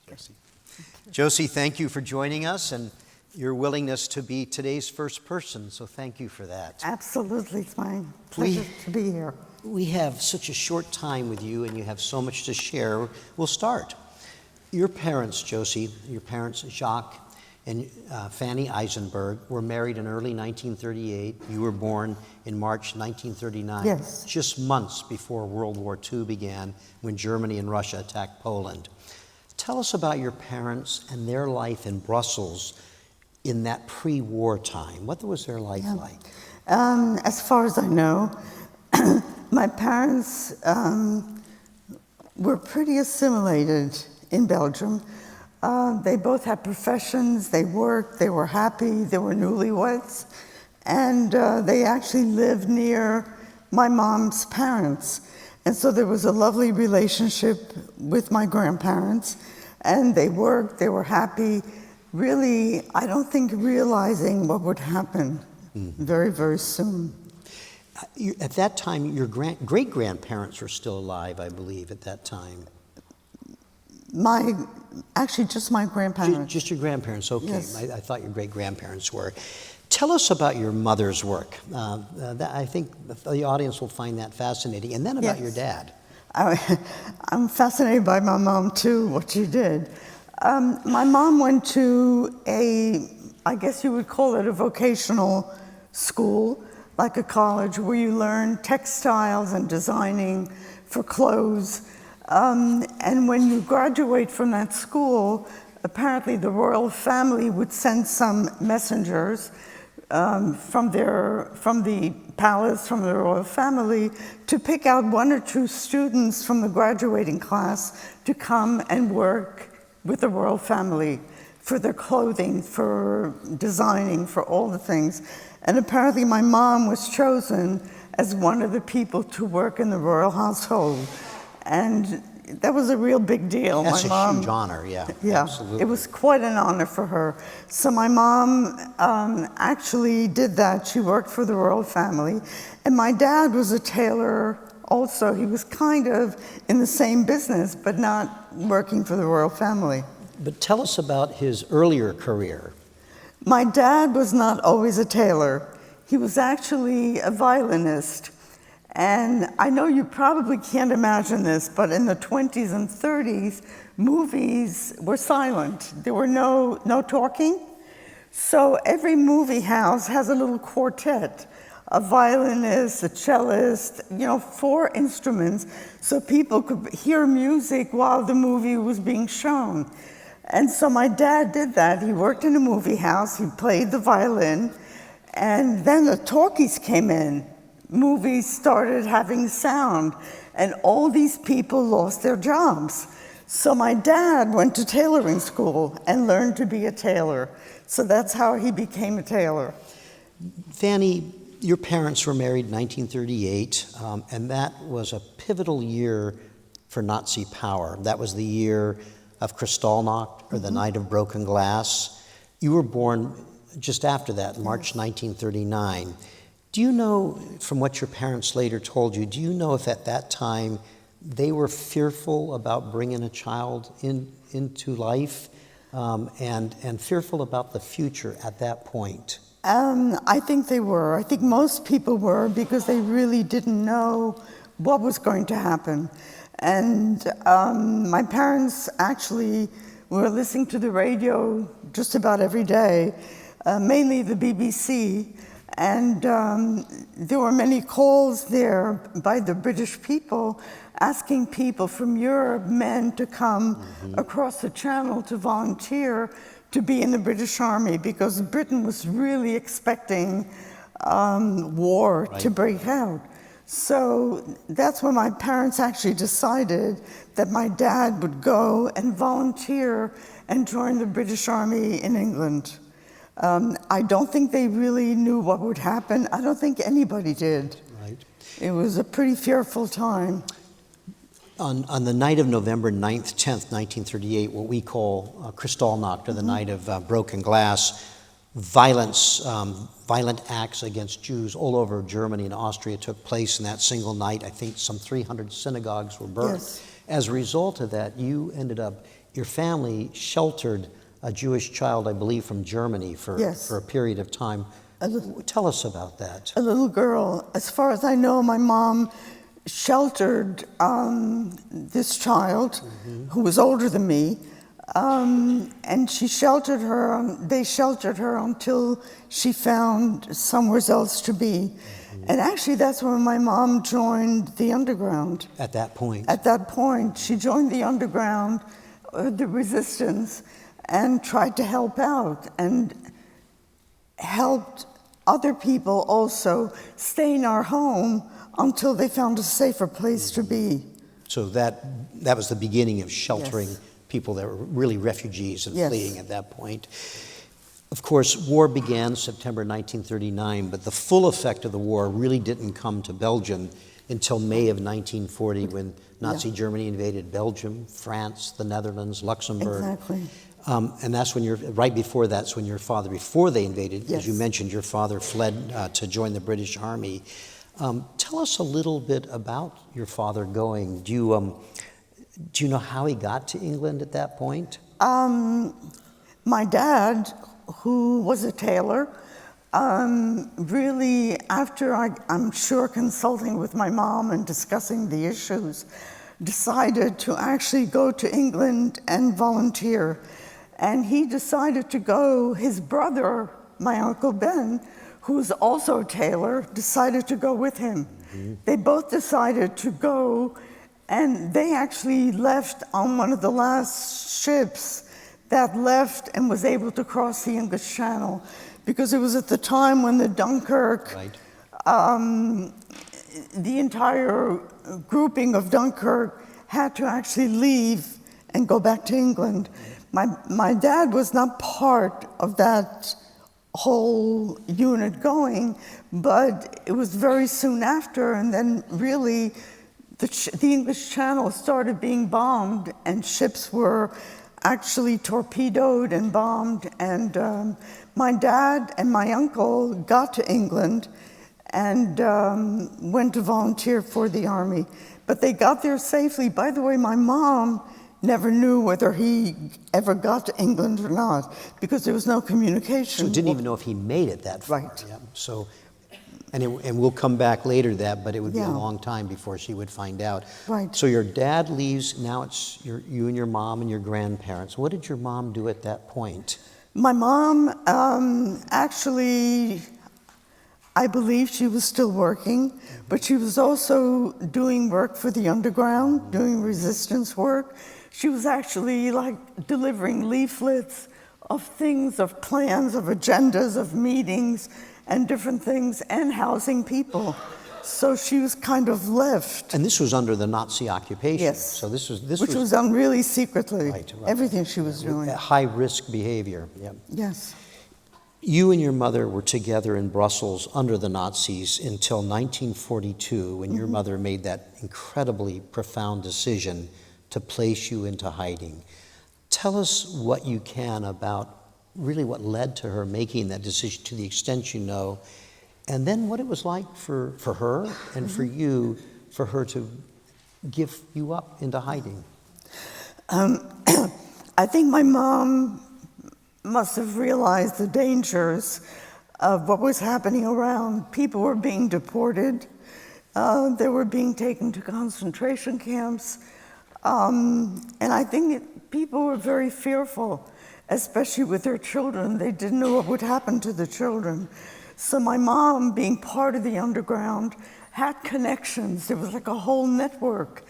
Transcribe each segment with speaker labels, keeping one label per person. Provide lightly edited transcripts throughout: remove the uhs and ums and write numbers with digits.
Speaker 1: Josy. Josy, thank you for joining us and your willingness to be today's first person, so thank you for that.
Speaker 2: Absolutely, it's my pleasure to be here.
Speaker 1: We have such a short time with you and you have so much to share. We'll start. Your parents, Josy, your parents, Jacques and Fanny Eisenberg, were married in early 1938. You were born in March 1939.
Speaker 2: Yes.
Speaker 1: Just months before World War II began, when Germany and Russia attacked Poland. Tell us about your parents and their life in Brussels in that pre-war time. What was their life like?
Speaker 2: As far as I know, my parents were pretty assimilated in Belgium. They both had professions, they worked, they were happy, they were newlyweds, and they actually lived near my mom's parents. And so there was a lovely relationship with my grandparents, and they worked, they were happy, really, I don't think realizing what would happen very, very soon.
Speaker 1: At that time, your great-grandparents were still alive, I believe, at that time.
Speaker 2: Actually, just my grandparents.
Speaker 1: Just your grandparents, okay.
Speaker 2: Yes.
Speaker 1: I thought your great-grandparents were. Tell us about your mother's work. I think the audience will find that fascinating. And then about your dad.
Speaker 2: I'm fascinated by my mom, too, what she did. My mom went to I guess you would call it a vocational school, like a college, where you learn textiles and designing for clothes. And when you graduate from that school, apparently the royal family would send some messengers from the palace, from the royal family, to pick out one or two students from the graduating class to come and work with the royal family for their clothing, for designing, for all the things. And apparently my mom was chosen as one of the people to work in the royal household. And that was a real big deal.
Speaker 1: That's a huge honor, yeah. Absolutely.
Speaker 2: It was quite an honor for her. So my mom actually did that. She worked for the royal family. And my dad was a tailor also. He was kind of in the same business, but not working for the royal family.
Speaker 1: But tell us about his earlier career.
Speaker 2: My dad was not always a tailor. He was actually a violinist. And I know you probably can't imagine this, but in the 20s and 30s, movies were silent. There were no talking. So every movie house has a little quartet, a violinist, a cellist, 4 instruments, so people could hear music while the movie was being shown. And so my dad did that. He worked in a movie house, he played the violin, and then the talkies came in. Movies started having sound, and all these people lost their jobs. So my dad went to tailoring school and learned to be a tailor. So that's how he became a tailor.
Speaker 1: Fanny, your parents were married in 1938, and that was a pivotal year for Nazi power. That was the year of Kristallnacht, or the Night of Broken Glass. You were born just after that, March 1939. Do you know, from what your parents later told you, do you know if at that time they were fearful about bringing a child into life and fearful about the future at that point?
Speaker 2: I think they were. I think most people were, because they really didn't know what was going to happen. And my parents actually were listening to the radio just about every day, mainly the BBC. And there were many calls there by the British people asking people from Europe, men, to come across the channel to volunteer to be in the British Army, because Britain was really expecting war to break out. So that's when my parents actually decided that my dad would go and volunteer and join the British Army in England. I don't think they really knew what would happen. I don't think anybody did.
Speaker 1: Right.
Speaker 2: It was a pretty fearful time.
Speaker 1: On the night of November 9th, 10th, 1938, what we call Kristallnacht, or the Night of Broken Glass, violent acts against Jews all over Germany and Austria took place in that single night. I think some 300 synagogues were burned.
Speaker 2: Yes.
Speaker 1: As a result of that, you ended up your family sheltered a Jewish child, I believe, from Germany for a period of time. Tell us about that.
Speaker 2: A little girl. As far as I know, my mom sheltered this child who was older than me, and she sheltered her. They sheltered her until she found somewhere else to be. And actually, that's when my mom joined the underground.
Speaker 1: At that point?
Speaker 2: At that point, she joined the underground, the resistance, and tried to help out and helped other people also stay in our home until they found a safer place to be.
Speaker 1: So that was the beginning of sheltering people that were really refugees and fleeing at that point. Of course, war began September 1939, but the full effect of the war really didn't come to Belgium until May of 1940 when Nazi Germany invaded Belgium, France, the Netherlands, Luxembourg.
Speaker 2: Exactly.
Speaker 1: And that's when right before that's when your father, before they invaded, as you mentioned, your father fled to join the British Army. Tell us a little bit about your father going. Do you know how he got to England at that point?
Speaker 2: My dad, who was a tailor, really, after I'm sure consulting with my mom and discussing the issues, decided to actually go to England and volunteer. And he decided to go, his brother, my Uncle Ben, who's also a tailor, decided to go with him. They both decided to go, and they actually left on one of the last ships that left and was able to cross the English Channel, because it was at the time when the Dunkirk, the entire grouping of Dunkirk had to actually leave and go back to England. My dad was not part of that whole unit going, but it was very soon after, and then really the English Channel started being bombed, and ships were actually torpedoed and bombed, and my dad and my uncle got to England and went to volunteer for the army. But they got there safely. By the way, my mom never knew whether he ever got to England or not, because there was no communication.
Speaker 1: So didn't even know if he made it that far.
Speaker 2: Right.
Speaker 1: Yeah. So, and we'll come back later to that, but it would be a long time before she would find out.
Speaker 2: Right.
Speaker 1: So your dad leaves, now it's you and your mom and your grandparents. What did your mom do at that point?
Speaker 2: My mom, actually, I believe she was still working, but she was also doing work for the underground, doing resistance work. She was actually like delivering leaflets of things, of plans, of agendas, of meetings, and different things, and housing people. So she was kind of left.
Speaker 1: And this was under the Nazi occupation.
Speaker 2: Yes.
Speaker 1: So this
Speaker 2: Which was done really secretly.
Speaker 1: Right.
Speaker 2: Everything she was doing.
Speaker 1: High risk behavior. Yeah.
Speaker 2: Yes.
Speaker 1: You and your mother were together in Brussels under the Nazis until 1942, when your mother made that incredibly profound decision to place you into hiding. Tell us what you can about really what led to her making that decision, to the extent you know, and then what it was like for her and for you, for her to give you up into hiding.
Speaker 2: I think my mom must have realized the dangers of what was happening around. People were being deported. They were being taken to concentration camps. And I think people were very fearful, especially with their children. They didn't know what would happen to the children. So my mom, being part of the underground, had connections. There was like a whole network.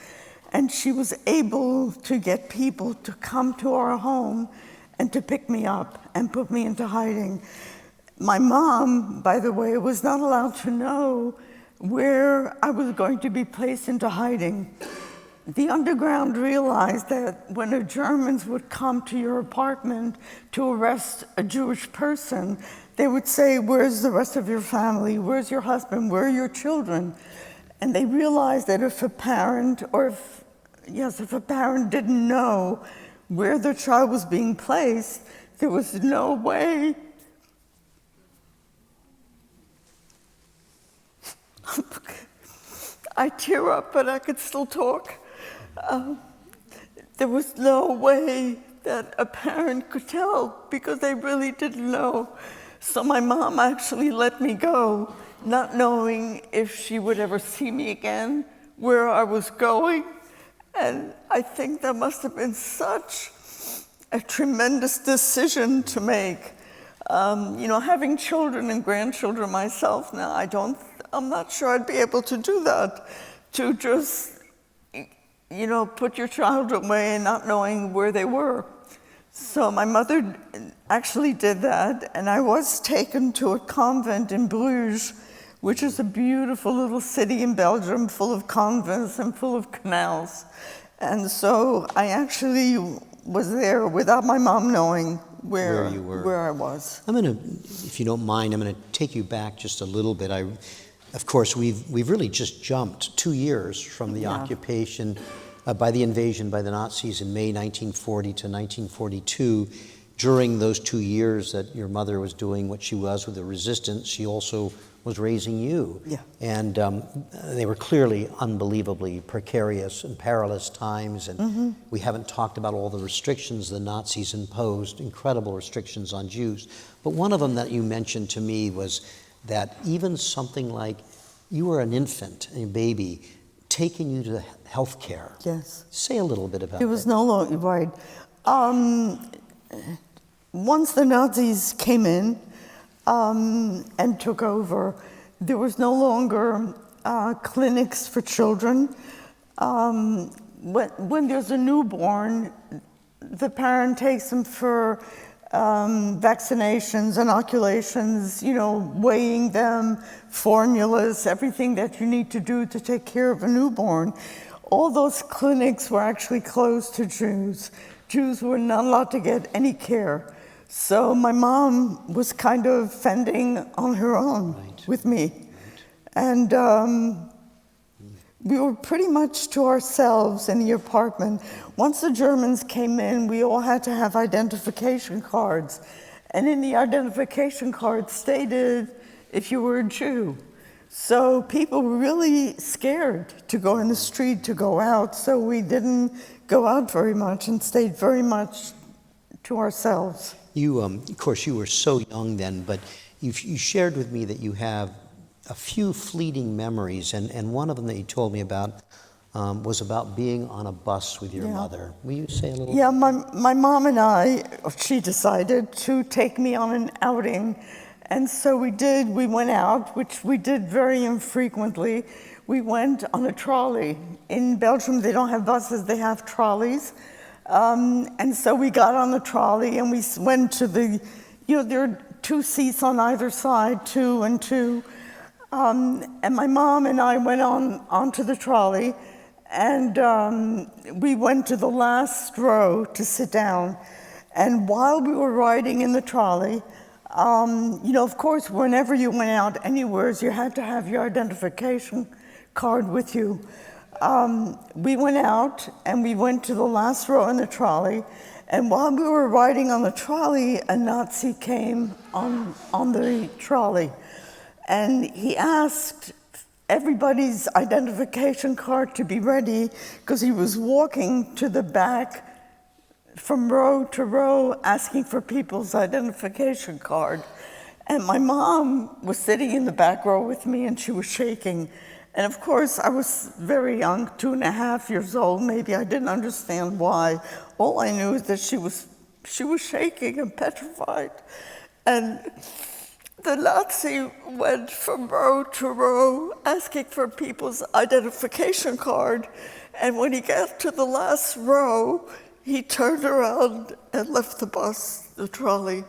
Speaker 2: And she was able to get people to come to our home and to pick me up and put me into hiding. My mom, by the way, was not allowed to know where I was going to be placed into hiding. The underground realized that when the Germans would come to your apartment to arrest a Jewish person, they would say, "Where's the rest of your family? Where's your husband? Where are your children?" And they realized that if a parent, if a parent didn't know where their child was being placed, there was no way. I tear up, but I could still talk. there was no way that a parent could tell because they really didn't know. So my mom actually let me go, not knowing if she would ever see me again, where I was going. And I think that must have been such a tremendous decision to make. Having children and grandchildren myself now, I'm not sure I'd be able to do that, to just, put your child away and not knowing where they were. So my mother actually did that, and I was taken to a convent in Bruges, which is a beautiful little city in Belgium, full of convents and full of canals. And so I actually was there without my mom knowing where
Speaker 1: you were.
Speaker 2: Where I was.
Speaker 1: If you don't mind, I'm going to take you back just a little bit. Of course, we've really just jumped 2 years from the occupation by the invasion by the Nazis in May 1940 to 1942. During those 2 years that your mother was doing what she was with the resistance, she also was raising you.
Speaker 2: Yeah.
Speaker 1: And they were clearly unbelievably precarious and perilous times. And we haven't talked about all the restrictions the Nazis imposed, incredible restrictions on Jews. But one of them that you mentioned to me was that even something like you were an infant, a baby, taking you to health care.
Speaker 2: Yes.
Speaker 1: Say a little bit about that.
Speaker 2: It was no longer, right. Once the Nazis came in and took over, there was no longer clinics for children. When there's a newborn, the parent takes them for vaccinations, inoculations, weighing them, formulas, everything that you need to do to take care of a newborn. All those clinics were actually closed to Jews. Jews were not allowed to get any care. So my mom was kind of fending on her own with me. And we were pretty much to ourselves in the apartment. Once the Germans came in, we all had to have identification cards. And in the identification card stated if you were a Jew. So people were really scared to go in the street, to go out. So we didn't go out very much and stayed very much to ourselves.
Speaker 1: You, of course, you were so young then, but you shared with me that you have a few fleeting memories, and one of them that you told me about was about being on a bus with your mother. Will you say a little?
Speaker 2: Yeah, my mom and I, she decided to take me on an outing, and so we did. We went out, which we did very infrequently. We went on a trolley. In Belgium, they don't have buses, they have trolleys. And so we got on the trolley and we went to the, there are 2 seats on either side, 2 and 2. And my mom and I went onto the trolley, and we went to the last row to sit down. And while we were riding in the trolley, of course, whenever you went out anywhere, you had to have your identification card with you. We went out and we went to the last row in the trolley, and while we were riding on the trolley, a Nazi came on the trolley, and he asked everybody's identification card to be ready because he was walking to the back from row to row asking for people's identification card. And my mom was sitting in the back row with me, and she was shaking. And of course, I was very young, 2.5 years old. Maybe I didn't understand why. All I knew is that she was shaking and petrified. And the Nazi went from row to row asking for people's identification card. And when he got to the last row, he turned around and left the bus, the trolley.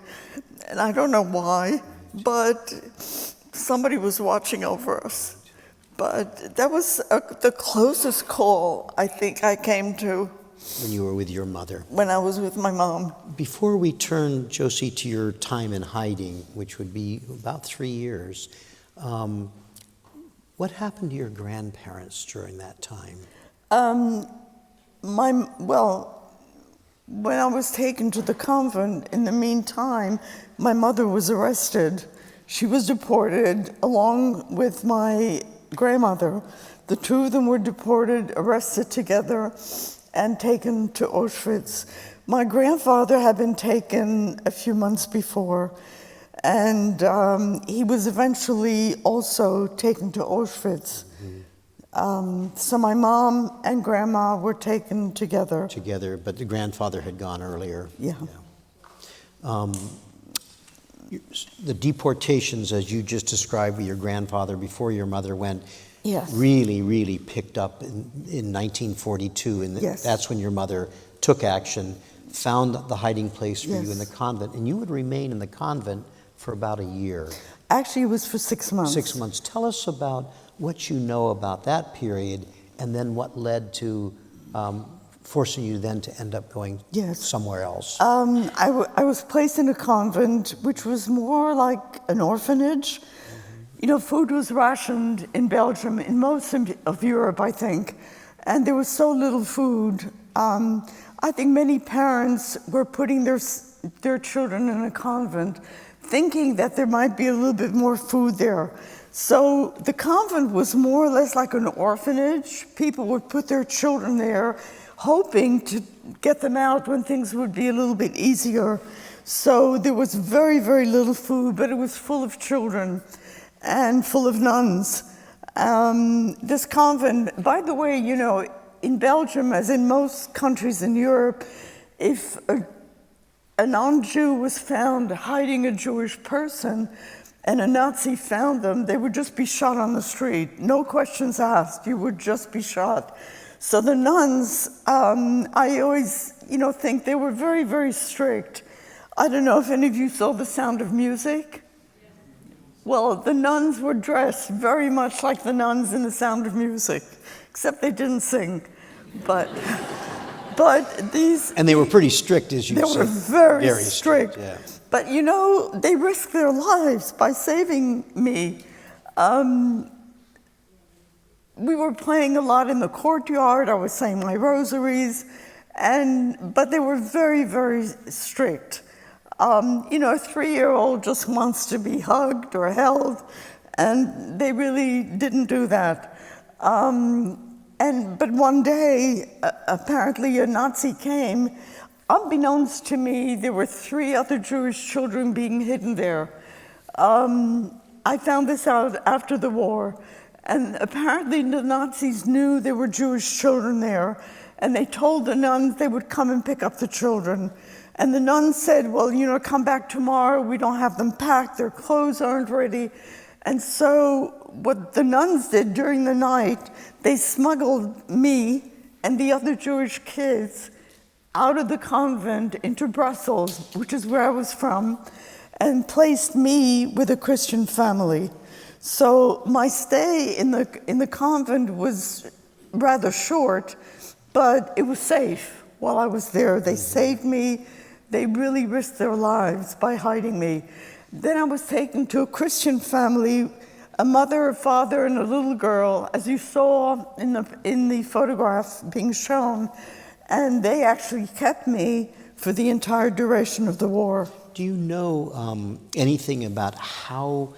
Speaker 2: And I don't know why, but somebody was watching over us. But that was the closest call I think I came to.
Speaker 1: When you were with your mother.
Speaker 2: When I was with my mom.
Speaker 1: Before we turn, Josy, to your time in hiding, which would be about 3 years, what happened to your grandparents during that time?
Speaker 2: When I was taken to the convent, in the meantime, my mother was arrested. She was deported along with my grandmother. The 2 of them were deported, arrested together, and taken to Auschwitz. My grandfather had been taken a few months before, and he was eventually also taken to Auschwitz. So my mom and grandma were taken together.
Speaker 1: Together, but the grandfather had gone earlier.
Speaker 2: Yeah.
Speaker 1: The deportations, as you just described with your grandfather before your mother went,
Speaker 2: Yes.
Speaker 1: really picked up in 1942, and
Speaker 2: Yes.
Speaker 1: that's when your mother took action, found the hiding place for you
Speaker 2: Yes.
Speaker 1: in the convent, and you would remain in the convent for about a year.
Speaker 2: Actually, it was for 6 months.
Speaker 1: 6 months. Tell us about what you know about that period, and then what led to forcing you then to end up going
Speaker 2: Yes.
Speaker 1: somewhere else.
Speaker 2: I was placed in a convent, which was more like an orphanage. You know, food was rationed in Belgium, in most of Europe, I think, and there was so little food. I think many parents were putting their children in a convent, thinking that there might be a little bit more food there. So the convent was more or less like an orphanage. People would put their children there, hoping to get them out when things would be a little bit easier. So there was very little food, but it was full of children and full of nuns. This convent, by the way, you know, in Belgium, as in most countries in Europe, if a non-Jew was found hiding a Jewish person and a Nazi found them, they would just be shot on the street. No questions asked, you would just be shot. So the nuns, I always, you know, think they were very strict. I don't know if any of you saw The Sound of Music. Well, the nuns were dressed very much like the nuns in The Sound of Music, except they didn't sing. But these...
Speaker 1: And they were pretty strict, as you said.
Speaker 2: They were very strict.
Speaker 1: Yeah.
Speaker 2: But, you know, they risked their lives by saving me. We were playing a lot in the courtyard. I was saying my rosaries. But they were very strict. You know, a 3-year-old just wants to be hugged or held, and they really didn't do that. But one day, apparently a Nazi came. Unbeknownst to me, there were 3 other Jewish children being hidden there. I found this out after the war, and apparently the Nazis knew there were Jewish children there, and they told the nuns they would come and pick up the children. And the nuns said, well, you know, come back tomorrow. We don't have them packed. Their clothes aren't ready. And so what the nuns did during the night, they smuggled me and the other Jewish kids out of the convent into Brussels, which is where I was from, and placed me with a Christian family. So my stay in the convent was rather short, but it was safe while I was there. They saved me. They really risked their lives by hiding me. Then I was taken to a Christian family, a mother, a father, and a little girl, as you saw in the photograph being shown, and they actually kept me for the entire duration of the war.
Speaker 1: Do you know anything about how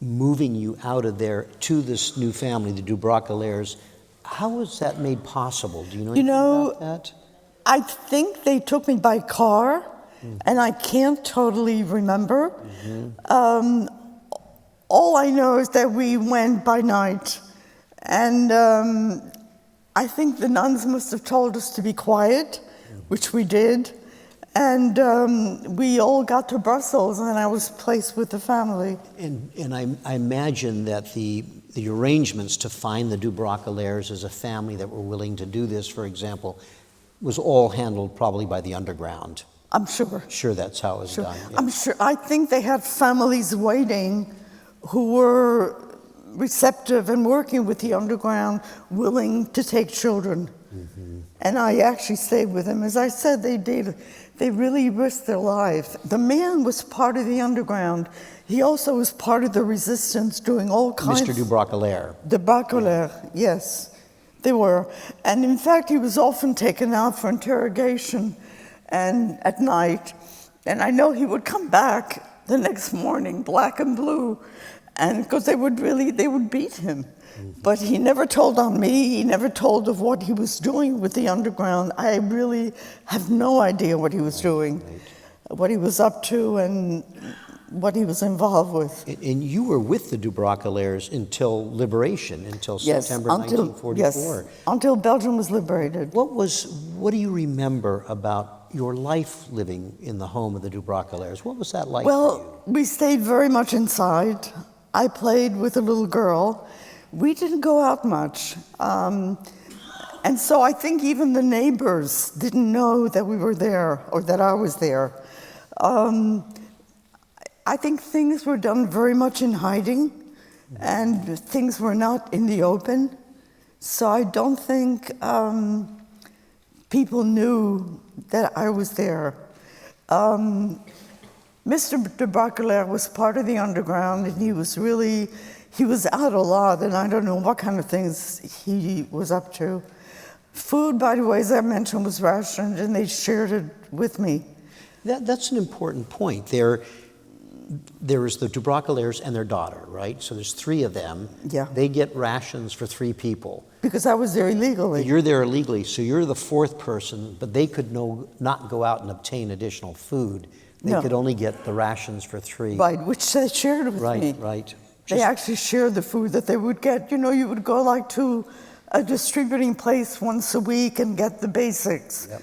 Speaker 1: moving you out of there to this new family, the Dubrocalaires, how was that made possible? Do you know anything about that?
Speaker 2: I think they took me by car, and I can't totally remember. All I know is that we went by night, and I think the nuns must have told us to be quiet, which we did, and we all got to Brussels, and I was placed with the family.
Speaker 1: And I imagine that the arrangements to find the Dubrocalaires as a family that were willing to do this, for example, was all handled probably by the underground.
Speaker 2: I'm sure.
Speaker 1: Sure, that's how it was done. Yeah.
Speaker 2: I'm sure. I think they had families waiting who were receptive and working with the underground, willing to take children. And I actually stayed with them. As I said, they did. They really risked their life. The man was part of the underground. He also was part of the resistance, doing all kinds.
Speaker 1: Mr. Dubrocalaire.
Speaker 2: Dubrocalaire, yes. They were. And in fact, he was often taken out for interrogation and at night. And I know he would come back the next morning, black and blue, and because they would beat him. But he never told on me. He never told of what he was doing with the underground. I really have no idea what he was doing, what he was up to, and what he was involved with.
Speaker 1: And you were with the Dubroculaires until liberation, until September 1944.
Speaker 2: Yes, until Belgium was liberated.
Speaker 1: What do you remember about your life living in the home of the Dubroculaires? What was that like for you?
Speaker 2: Well, we stayed very much inside. I played with a little girl. We didn't go out much. And so I think even the neighbors didn't know that we were there or that I was there. I think things were done very much in hiding, and things were not in the open. So I don't think people knew that I was there. Mr. de Brocolaire was part of the underground, and he was out a lot, and I don't know what kind of things he was up to. Food, by the way, as I mentioned, was rationed, and they shared it with me.
Speaker 1: That's an important point. There is the Dubroculaires and their daughter, right? So there's three of them.
Speaker 2: Yeah.
Speaker 1: They get rations for three people.
Speaker 2: Because I was there illegally.
Speaker 1: You're there illegally, so you're the fourth person, but they could not go out and obtain additional food. They could only get the rations for three.
Speaker 2: Right, which they shared with me.
Speaker 1: Right.
Speaker 2: They actually shared the food that they would get. You know, you would go like to a distributing place once a week and get the basics.
Speaker 1: Yep.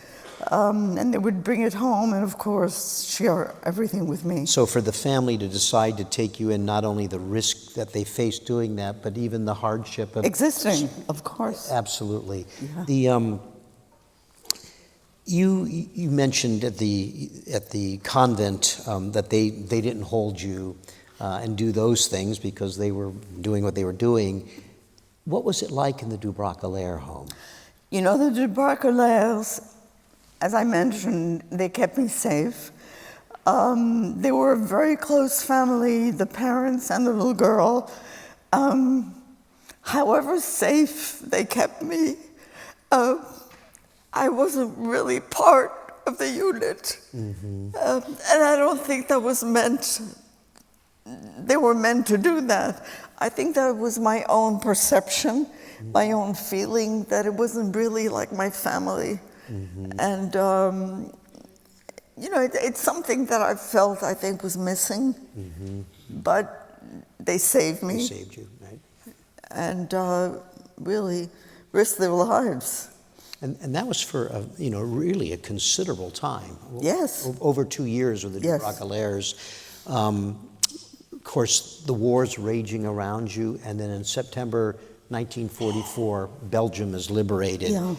Speaker 2: And they would bring it home and, of course, share everything with me.
Speaker 1: So for the family to decide to take you in, not only the risk that they faced doing that, but even the hardship of
Speaker 2: existing, of course.
Speaker 1: Absolutely.
Speaker 2: Yeah.
Speaker 1: You mentioned at the convent that they didn't hold you and do those things because they were doing what they were doing. What was it like in the Dubroculaire home?
Speaker 2: You know, the Dubroculaires, as I mentioned, they kept me safe. They were a very close family, the parents and the little girl. However safe they kept me, I wasn't really part of the unit. And I don't think that was they were meant to do that. I think that was my own perception, my own feeling that it wasn't really like my family. And, you know, it's something that I felt I think was missing, but they saved me.
Speaker 1: They saved you, right?
Speaker 2: And really risked their lives.
Speaker 1: And that was for, really a considerable time.
Speaker 2: Yes.
Speaker 1: Over 2 years with the Dubroculaires. Of course, the war's raging around you, and then in September 1944, Belgium is liberated.
Speaker 2: Yeah.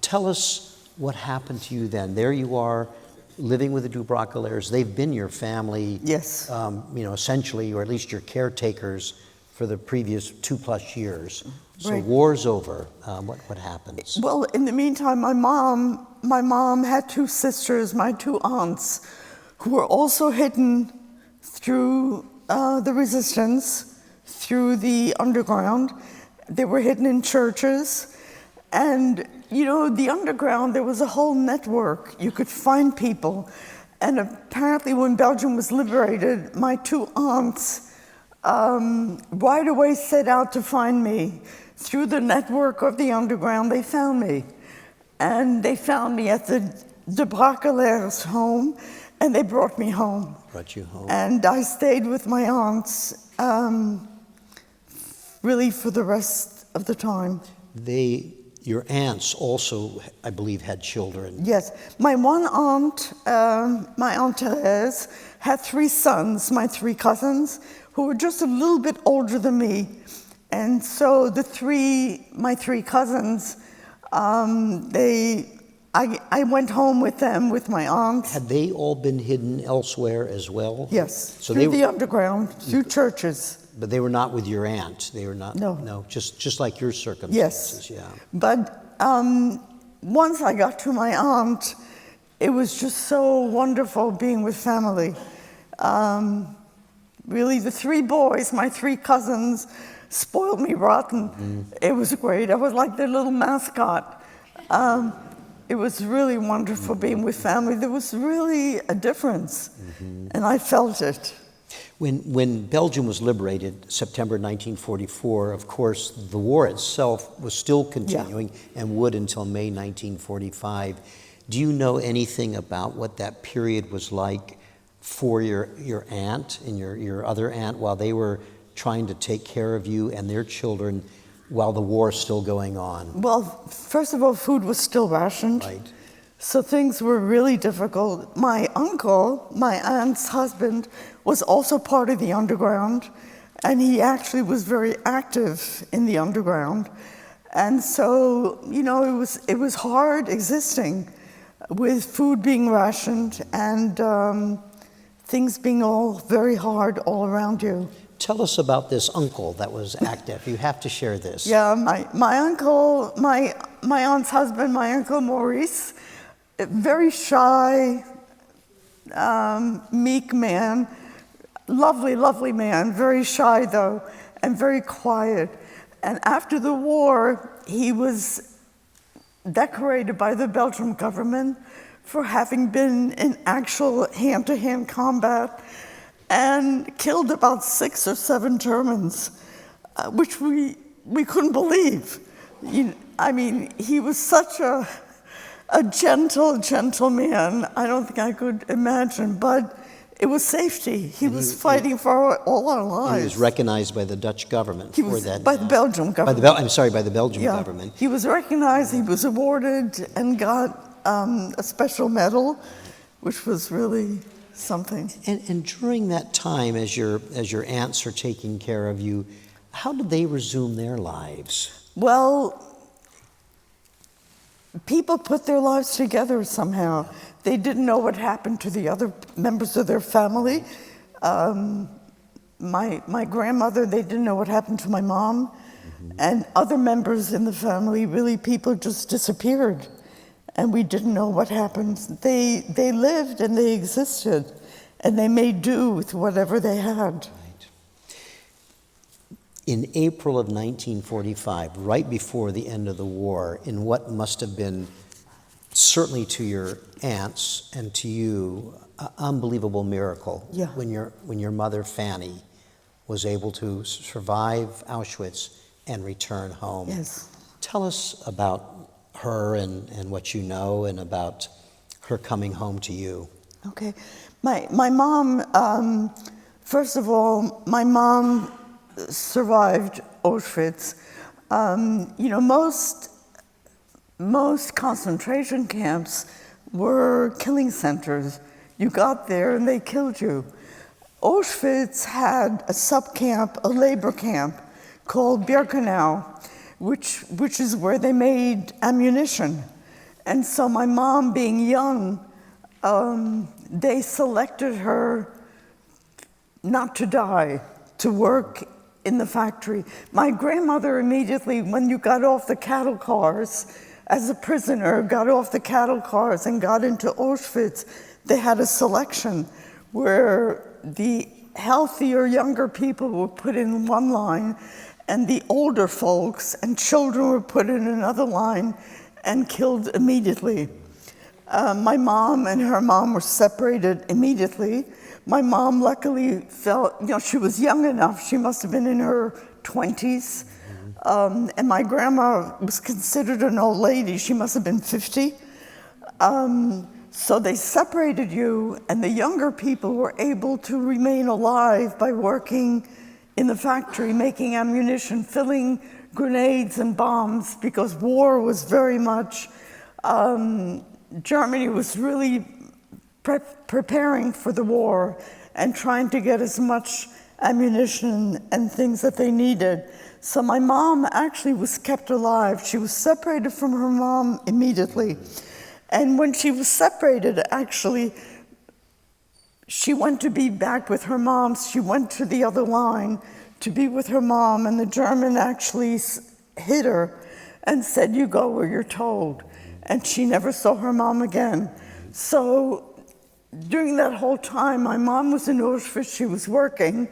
Speaker 1: Tell us what happened to you then. There you are, living with the Dubroculaires. They've been your family,
Speaker 2: yes.
Speaker 1: Essentially, or at least your caretakers for the previous 2+ years. So
Speaker 2: Right.
Speaker 1: war's over. What happens?
Speaker 2: Well, in the meantime, my mom had 2 sisters, my 2 aunts, who were also hidden through the resistance, through the underground. They were hidden in churches. And, you know, the underground, there was a whole network. You could find people. And apparently when Belgium was liberated, my 2 aunts right away set out to find me. Through the network of the underground, they found me. And they found me at the de Brocolaire's home, and they brought me home.
Speaker 1: Brought you home.
Speaker 2: And I stayed with my aunts really for the rest of the time.
Speaker 1: Your aunts also, I believe, had children.
Speaker 2: Yes. My one aunt, my Aunt Therese, had 3 sons, my 3 cousins, who were just a little bit older than me. And so my 3 cousins, I went home with them, with my aunts.
Speaker 1: Had they all been hidden elsewhere as well?
Speaker 2: Yes,
Speaker 1: So
Speaker 2: through the underground, through churches.
Speaker 1: But they were not with your aunt. They were not.
Speaker 2: No.
Speaker 1: Just like your circumstances.
Speaker 2: Yes.
Speaker 1: Yeah.
Speaker 2: But once I got to my aunt, it was just so wonderful being with family. Really, the 3 boys, my 3 cousins, spoiled me rotten. It was great. I was like their little mascot. It was really wonderful being with family. There was really a difference, and I felt it.
Speaker 1: When Belgium was liberated, September 1944, of course, the war itself was still continuing and would until May 1945. Do you know anything about what that period was like for your aunt and your other aunt while they were trying to take care of you and their children while the war is still going on?
Speaker 2: Well, first of all, food was still rationed.
Speaker 1: Right.
Speaker 2: So things were really difficult. My uncle, my aunt's husband, was also part of the underground, and he actually was very active in the underground. And so, you know, it was hard existing with food being rationed and things being all very hard all around you.
Speaker 1: Tell us about this uncle that was active. You have to share this.
Speaker 2: Yeah, my uncle, my aunt's husband, my uncle Maurice, a very shy, meek man, lovely man, very shy though, and very quiet. And after the war, he was decorated by the Belgian government for having been in actual hand-to-hand combat and killed about 6 or 7 Germans, which we couldn't believe. I mean, he was such a gentle man. I don't think I could imagine, but it was safety. He was fighting for all our lives.
Speaker 1: He was recognized by the Dutch government for that.
Speaker 2: By the Belgian government.
Speaker 1: By the Belgian government.
Speaker 2: He was recognized, he was awarded, and got a special medal, which was really something.
Speaker 1: And during that time, as your aunts are taking care of you, how did they resume their lives?
Speaker 2: Well, people put their lives together somehow. They didn't know what happened to the other members of their family. My grandmother, they didn't know what happened to my mom. And other members in the family, really, people just disappeared. And we didn't know what happened. They lived and they existed. And they made do with whatever they had.
Speaker 1: In April of 1945, right before the end of the war, in what must have been, certainly to your aunts and to you, an unbelievable miracle, when your mother, Fanny, was able to survive Auschwitz and return home.
Speaker 2: Yes.
Speaker 1: Tell us about her and what you know and about her coming home to you.
Speaker 2: Okay. My mom, first of all, my mom survived Auschwitz. You know, most concentration camps were killing centers. You got there and they killed you. Auschwitz had a sub-camp, a labor camp called Birkenau, which is where they made ammunition. And so my mom, being young, they selected her not to die, to work in the factory. My grandmother immediately, when you got off the cattle cars, as a prisoner, got off the cattle cars and got into Auschwitz, they had a selection where the healthier, younger people were put in one line, and the older folks and children were put in another line and killed immediately. My mom and her mom were separated immediately. My mom luckily felt, you know, she was young enough, she must have been in her 20s. And my grandma was considered an old lady, she must have been 50. So they separated you, and the younger people were able to remain alive by working in the factory, making ammunition, filling grenades and bombs, because war was very much, Germany was really preparing for the war and trying to get as much ammunition and things that they needed. So my mom actually was kept alive. She was separated from her mom immediately. And when she was separated, actually, she went to be back with her mom. She went to the other line to be with her mom, and the German actually hit her and said, "You go where you're told." And she never saw her mom again. So during that whole time, my mom was in Auschwitz. She was working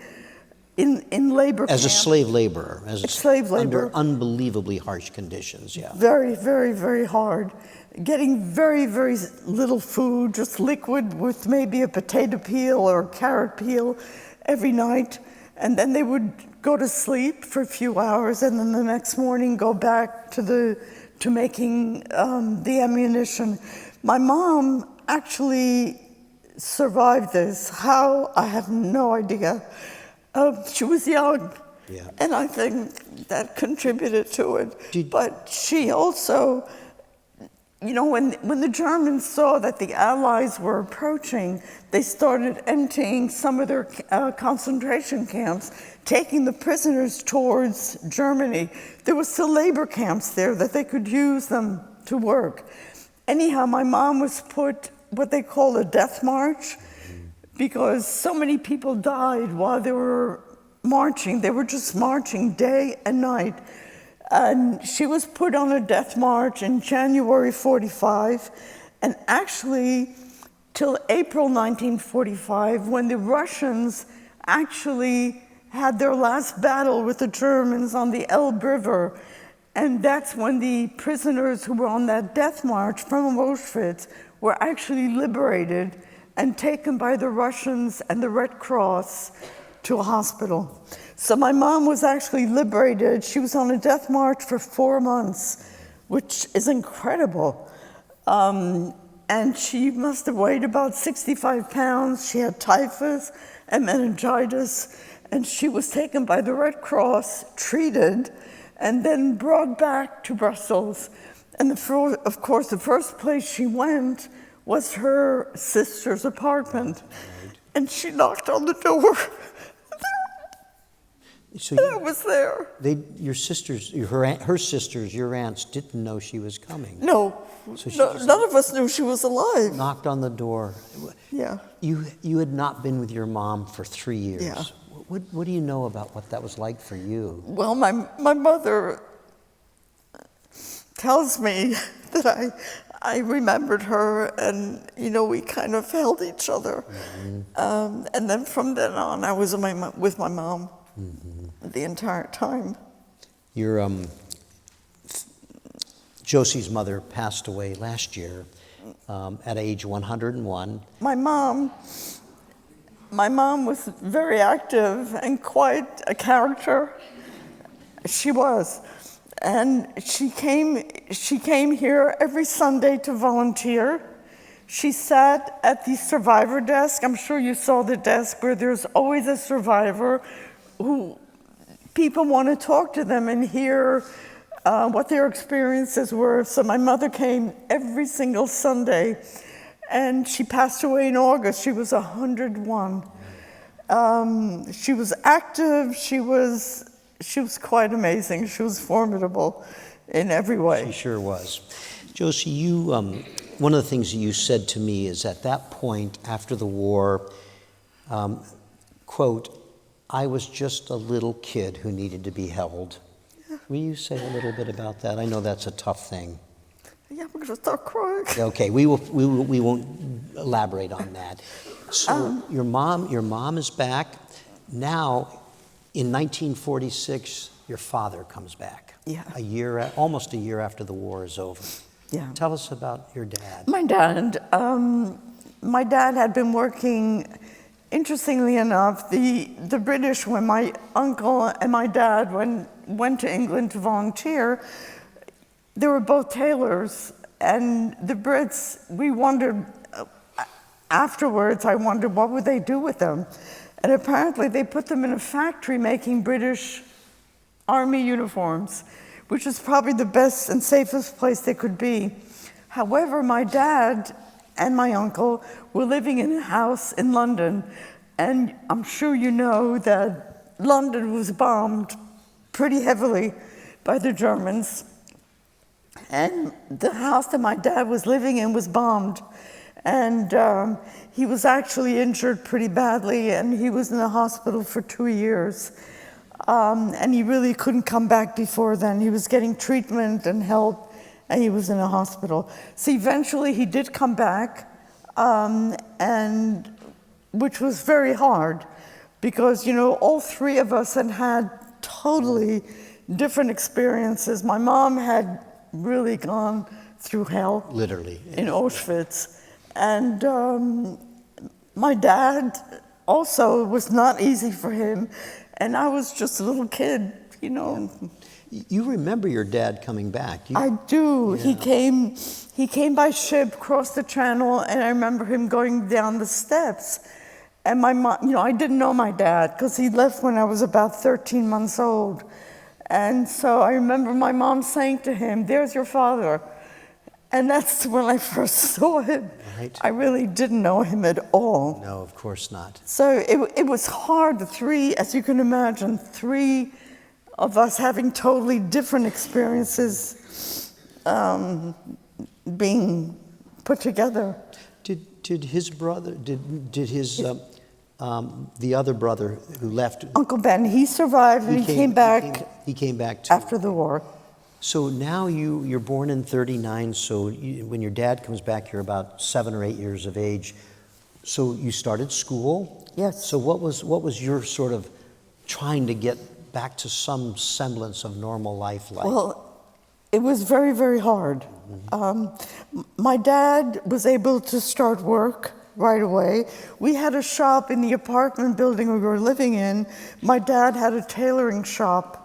Speaker 2: in labor
Speaker 1: As a
Speaker 2: camp.
Speaker 1: slave laborer. As a
Speaker 2: slave laborer.
Speaker 1: Under unbelievably harsh conditions, yeah.
Speaker 2: Very, very, very hard. Getting very, very little food, just liquid with maybe a potato peel or a carrot peel. every night, and then they would go to sleep for a few hours, and then the next morning go back to making the ammunition. My mom actually survived this. How? I have no idea. She was young,
Speaker 1: Yeah.
Speaker 2: and I think that contributed to it. But she also, you know, when the Germans saw that the Allies were approaching, they started emptying some of their concentration camps, taking the prisoners towards Germany. There were still labor camps there that they could use them to work. Anyhow, my mom was put what they call a death march, because so many people died while they were marching. They were just marching day and night. And she was put on a death march in January 45, and actually till April 1945, when the Russians actually had their last battle with the Germans on the Elbe River. And that's when the prisoners who were on that death march from Auschwitz were actually liberated and taken by the Russians and the Red Cross to a hospital. So my mom was actually liberated. She was on a death march for 4 months, which is incredible. And she must have weighed about 65 pounds. She had typhus and meningitis, and she was taken by the Red Cross, treated, and then brought back to Brussels. And of course, the first place she went was her sister's apartment. And she knocked on the door.
Speaker 1: So
Speaker 2: I was there.
Speaker 1: your sisters, her sisters, your aunts, didn't know she was coming.
Speaker 2: No,
Speaker 1: So she
Speaker 2: none of us knew she was alive.
Speaker 1: knocked on the door.
Speaker 2: Yeah.
Speaker 1: You had not been with your mom for 3 years.
Speaker 2: Yeah.
Speaker 1: What do you know about what that was like for you?
Speaker 2: Well, my mother tells me that I remembered her, and you know, we kind of held each other. Mm-hmm. And then from then on, I was with my mom the entire time.
Speaker 1: Your Josy's mother passed away last year at age 101.
Speaker 2: My mom was very active and quite a character. She was. And she came here every Sunday to volunteer. She sat at the survivor desk. I'm sure you saw the desk where there's always a survivor who people want to talk to them and hear what their experiences were. So my mother came every single Sunday, and she passed away in August. She was 101. She was active. She was quite amazing. She was formidable in every way.
Speaker 1: She sure was. Josy, you, one of the things you said to me is at that point after the war, quote, I was just a little kid who needed to be held. Yeah. Will you say a little bit about that? I know that's a tough thing.
Speaker 2: Yeah, I'm going to start crying.
Speaker 1: Okay, we won't elaborate on that. So your mom is back. Now, in 1946, your father comes back.
Speaker 2: Yeah.
Speaker 1: Almost a year after the war is over.
Speaker 2: Yeah.
Speaker 1: Tell us about your dad.
Speaker 2: My dad had been working. Interestingly enough, the British, when my uncle and my dad went to England to volunteer, they were both tailors, and the Brits, we wondered, afterwards I wondered what would they do with them. And apparently they put them in a factory making British Army uniforms, which is probably the best and safest place they could be. However, my dad and my uncle were living in a house in London, and I'm sure you know that London was bombed pretty heavily by the Germans, and the house that my dad was living in was bombed, and he was actually injured pretty badly, and he was in the hospital for 2 years, and he really couldn't come back before then. He was getting treatment and help, and he was in a hospital. So eventually he did come back, and which was very hard because, you know, all three of us had totally different experiences. My mom had really gone through hell.
Speaker 1: Literally.
Speaker 2: In Auschwitz. And my dad also it was not easy for him. And I was just a little kid, you know.
Speaker 1: You remember your dad coming back?
Speaker 2: I do.
Speaker 1: Yeah.
Speaker 2: He came by ship, crossed the channel, and I remember him going down the steps. And my mom, you know, I didn't know my dad because he left when I was about 13 months old. And so I remember my mom saying to him, "There's your father." And that's when I first saw him.
Speaker 1: Right.
Speaker 2: I really didn't know him at all.
Speaker 1: No, of course not.
Speaker 2: So it was hard, the three, as you can imagine, three of us having totally different experiences being put together.
Speaker 1: Did his brother, did his, the other brother who left?
Speaker 2: Uncle Ben, he survived and he came back
Speaker 1: He came back too.
Speaker 2: after the war.
Speaker 1: So now you're born in 39, so when your dad comes back, you're about 7 or 8 years of age. So you started school?
Speaker 2: Yes.
Speaker 1: So what was your sort of trying to get back to some semblance of normal life like?
Speaker 2: Well, it was very, very hard. My dad was able to start work right away. We had a shop in the apartment building we were living in. My dad had a tailoring shop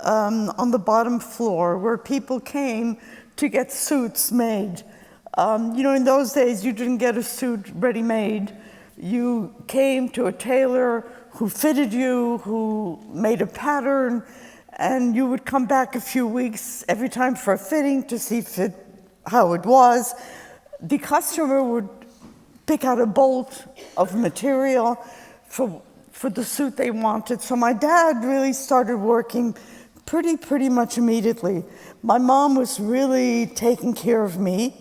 Speaker 2: on the bottom floor where people came to get suits made. You know, in those days, you didn't get a suit ready-made. You came to a tailor who fitted you, who made a pattern, and you would come back a few weeks every time for a fitting to see how it was. The customer would pick out a bolt of material for the suit they wanted. So my dad really started working pretty much immediately. My mom was really taking care of me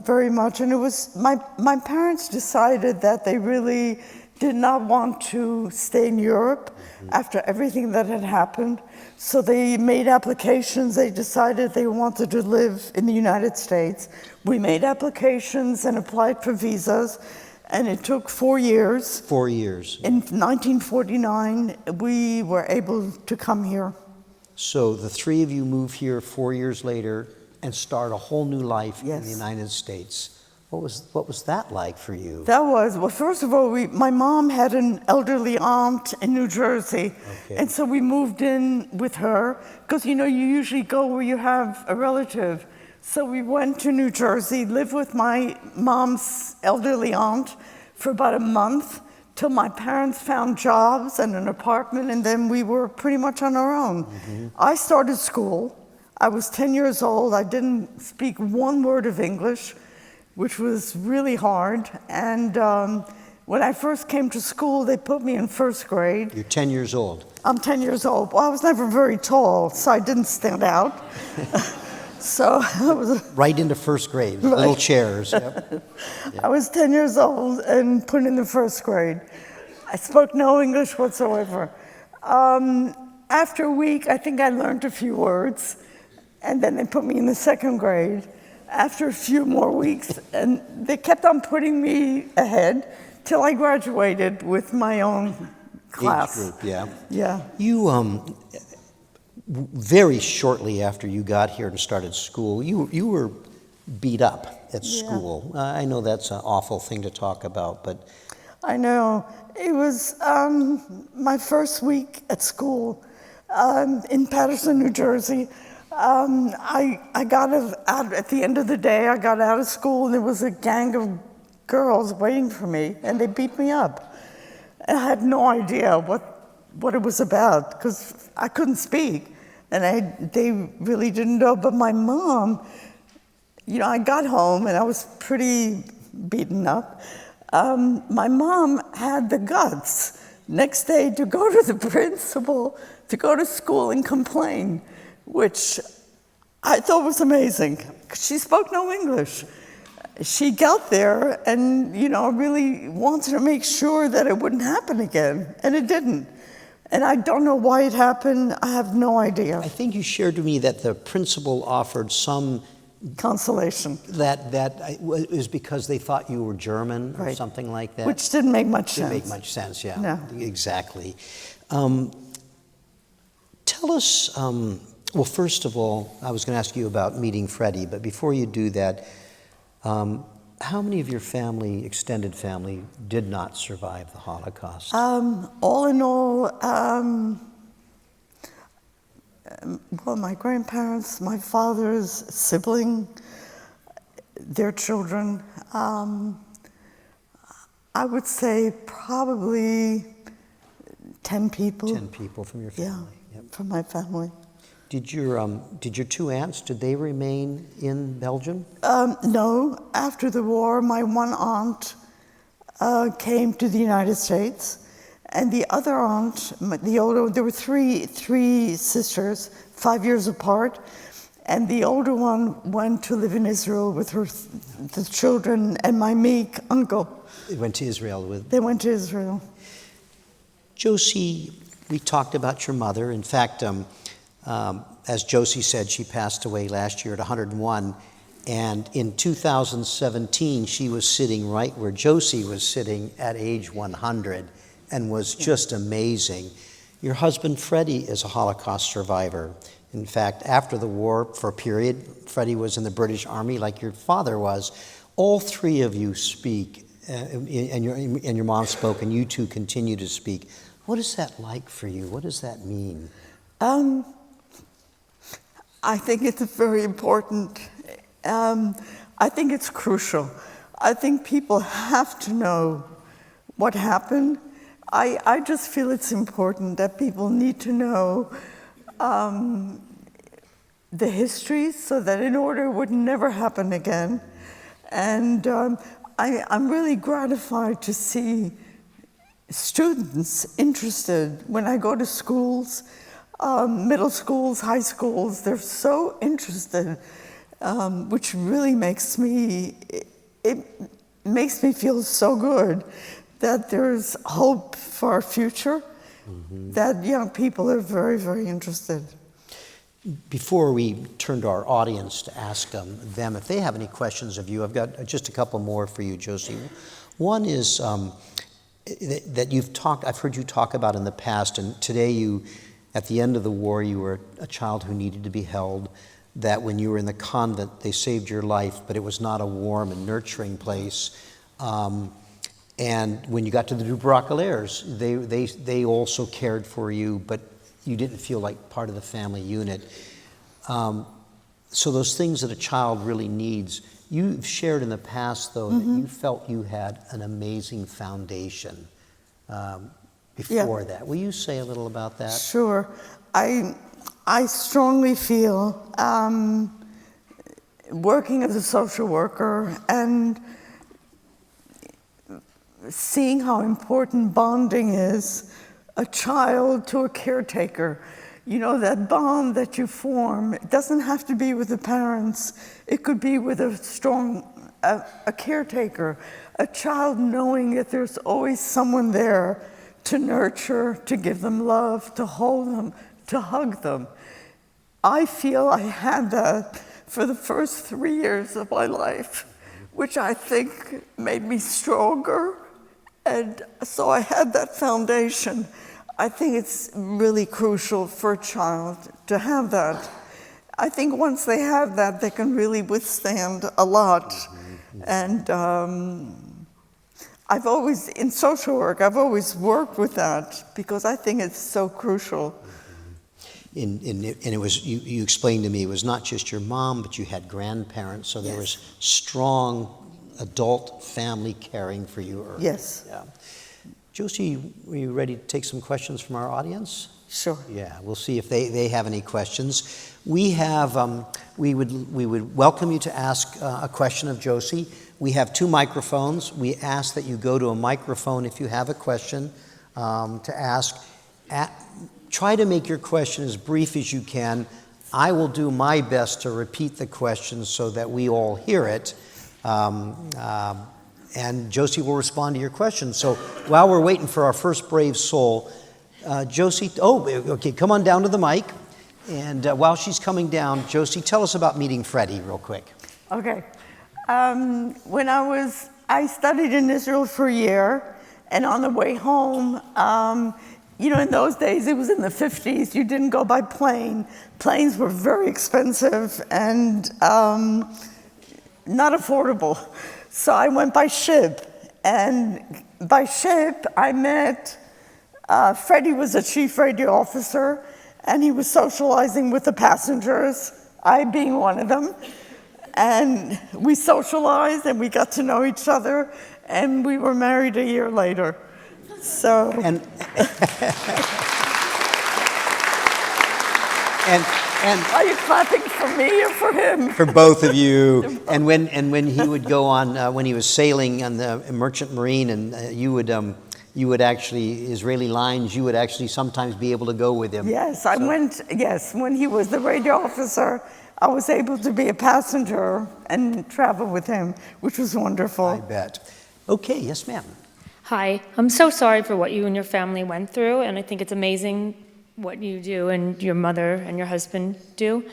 Speaker 2: very much, and it was my parents decided that they really did not want to stay in Europe after everything that had happened. So they made applications. They decided they wanted to live in the United States. We made applications and applied for visas, and it took 4 years.
Speaker 1: 4 years.
Speaker 2: In 1949, we were able to come here.
Speaker 1: So the three of you move here 4 years later and start a whole new life in the
Speaker 2: Yes.
Speaker 1: United States. What was that like for you?
Speaker 2: That was, well, first of all, my mom had an elderly aunt in New Jersey.
Speaker 1: Okay.
Speaker 2: And so we moved in with her, because, you know, you usually go where you have a relative. So we went to New Jersey, lived with my mom's elderly aunt for about a month, till my parents found jobs and an apartment, and then we were pretty much on our own. I started school. I was 10 years old. I didn't speak one word of English, which was really hard. And when I first came to school, they put me in first grade.
Speaker 1: You're 10 years old.
Speaker 2: I'm 10 years old. Well, I was never very tall, so I didn't stand out. So I was
Speaker 1: Right into first grade, little chairs. Yep.
Speaker 2: I was 10 years old and put in the first grade. I spoke no English whatsoever. After a week, I think I learned a few words, and then they put me in the second grade. After a few more weeks, and they kept on putting me ahead till I graduated with my own class.
Speaker 1: Age group, yeah.
Speaker 2: Yeah.
Speaker 1: You, very shortly after you got here and started school, you were beat up at school. I know that's an awful thing to talk about, but...
Speaker 2: I know. It was my first week at school in Paterson, New Jersey. I got out at the end of the day. I got out of school, and there was a gang of girls waiting for me, and they beat me up. And I had no idea what it was about, because I couldn't speak, and they really didn't know. But my mom, you know, I got home, and I was pretty beaten up. My mom had the guts next day to go to the principal, to go to school and complain, which I thought was amazing. She spoke no English. She got there and, you know, really wanted to make sure that it wouldn't happen again, and it didn't. And I don't know why it happened. I have no idea.
Speaker 1: I think you shared with me that the principal offered some...
Speaker 2: Consolation.
Speaker 1: That is because they thought you were German or
Speaker 2: Right.
Speaker 1: something like that?
Speaker 2: Which didn't make much sense.
Speaker 1: Didn't make much sense, yeah.
Speaker 2: No.
Speaker 1: Exactly. Tell us, well, first of all, I was going to ask you about meeting Freddie, but before you do that, How many of your family, extended family, did not survive the Holocaust?
Speaker 2: All in all, well, my grandparents, my father's sibling, their children, I would say probably 10 people.
Speaker 1: 10 people from your family.
Speaker 2: Yeah, from my family.
Speaker 1: Did your two aunts, did they remain in Belgium?
Speaker 2: No, after the war, my one aunt came to the United States, and the other aunt, the older, there were three sisters, 5 years apart, and the older one went to live in Israel with the children and my meek uncle.
Speaker 1: They went to Israel with...
Speaker 2: They went to Israel.
Speaker 1: Josy, we talked about your mother. In fact, as Josy said, she passed away last year at 101. And in 2017, she was sitting right where Josy was sitting at age 100 and was just amazing. Your husband, Freddie, is a Holocaust survivor. In fact, after the war, for a period, Freddie was in the British Army like your father was. All three of you speak, and your mom spoke, and you two continue to speak. What is that like for you? What does that mean?
Speaker 2: I think it's very important. I think it's crucial. I think people have to know what happened. I just feel it's important that people need to know the history so that in order it would never happen again. And I'm really gratified to see students interested. When I go to schools, middle schools, high schools, they're so interested, which really makes me feel so good that there's hope for our future, that young people are very, very interested.
Speaker 1: Before we turn to our audience to ask them if they have any questions of you, I've got just a couple more for you, Josy. One is that I've heard you talk about in the past, and today at the end of the war, you were a child who needed to be held, that when you were in the convent, they saved your life, but it was not a warm and nurturing place. And when you got to the deportations, they also cared for you, but you didn't feel like part of the family unit. So those things that a child really needs, you've shared in the past, though, that you felt you had an amazing foundation before that. Will you say a little about that?
Speaker 2: Sure. I strongly feel, working as a social worker and seeing how important bonding is, a child to a caretaker. You know, that bond that you form, it doesn't have to be with the parents. It could be with a caretaker, a child knowing that there's always someone there to nurture, to give them love, to hold them, to hug them. I feel I had that for the first 3 years of my life, which I think made me stronger. And so I had that foundation. I think it's really crucial for a child to have that. I think once they have that, they can really withstand a lot. And in social work, I've always worked with that because I think it's so crucial.
Speaker 1: And it was, you explained to me, it was not just your mom, but you had grandparents, so there was strong adult family caring for you.
Speaker 2: Yes.
Speaker 1: Yeah. Josy, are you ready to take some questions from our audience?
Speaker 2: Sure.
Speaker 1: Yeah, we'll see if they have any questions. We would welcome you to ask a question of Josy. We have 2 microphones. We ask that you go to a microphone if you have a question to ask. Try to make your question as brief as you can. I will do my best to repeat the question so that we all hear it. And Josy will respond to your question. So while we're waiting for our first brave soul, Josy, okay, come on down to the mic. And while she's coming down, Josy, tell us about meeting Freddie real quick.
Speaker 2: Okay. When I studied in Israel for a year, and on the way home, you know, in those days, it was in the 50s, you didn't go by plane. Planes were very expensive and not affordable. So I went by ship, and by ship I met, Freddie was a chief radio officer, and he was socializing with the passengers, I being one of them. And we socialized and we got to know each other, and we were married a year later. So.
Speaker 1: And
Speaker 2: Are you clapping for me or for him?
Speaker 1: for both of you. And when he would go on, when he was sailing on the merchant marine, and you would actually, Israeli lines, you would actually sometimes be able to go with him.
Speaker 2: Yes, I went, yes, when he was the radio officer, I was able to be a passenger and travel with him, which was wonderful.
Speaker 1: I bet. Okay, yes, ma'am.
Speaker 3: Hi, I'm so sorry for what you and your family went through, and I think it's amazing what you do and your mother and your husband do.